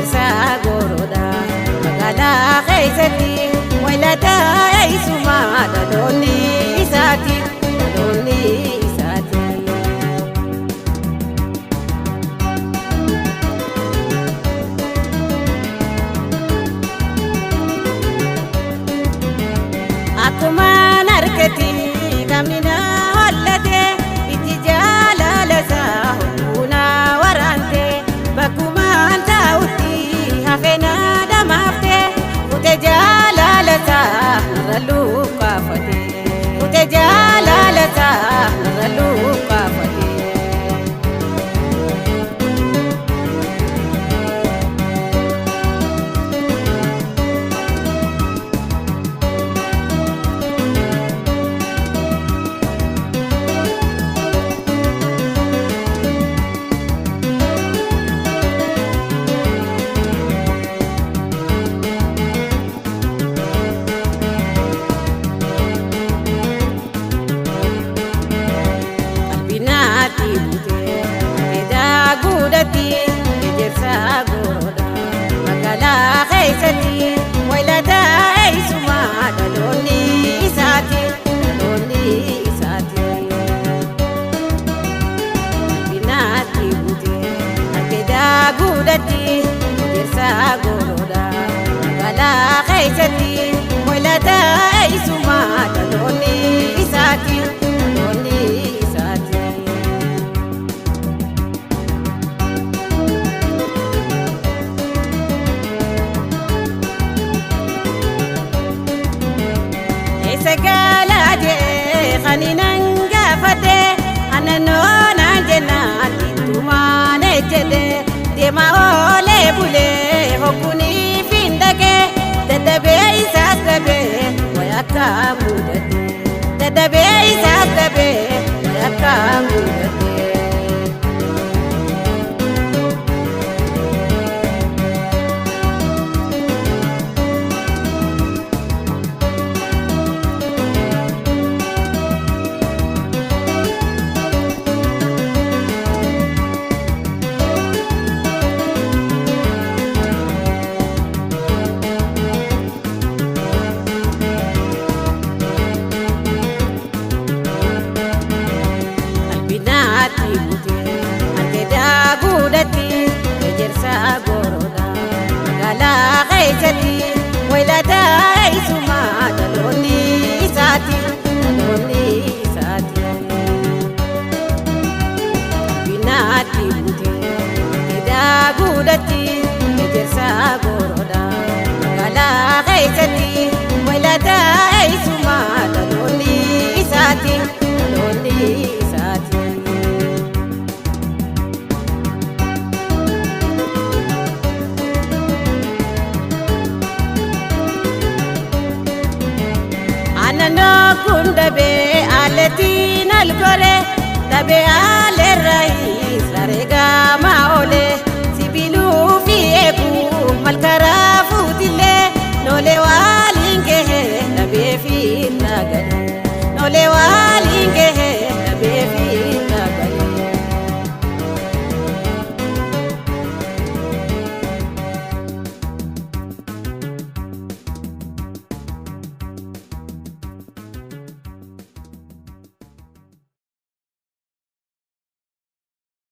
ejersa goroda magala keessatti waylata isuma dhaloonni isaati akkuma narkati kamina hollate itti jaalalasa huna warante bakkuma ta'utti hafena damaafte ute jaalalasa narraluu kaafate ute jaalalasa narraluu kaafate ejersa goroda magala keessatti waylata isuma dhaloonni isaati binaatti bute argeda gudatti ejersa goroda magala keessatti waylata isuma dhaloonni isaati Segalade khaninan gafate ananona jenat tumane jede dema ole bule hokuni findake tadabe isaskabe wayaka mudate tadabe isaskabe wayaka mudate ejersa goroda magala keessatti waylata isuma dhaloonni isaati binaatti bute argeda gudatti ejersa goroda magala keessatti waylata isuma dhaloonni isaati anano kundabe aletin algore tabe ale rais arega maole sibilu fieku malkara futile nole walinge tabe finagale nole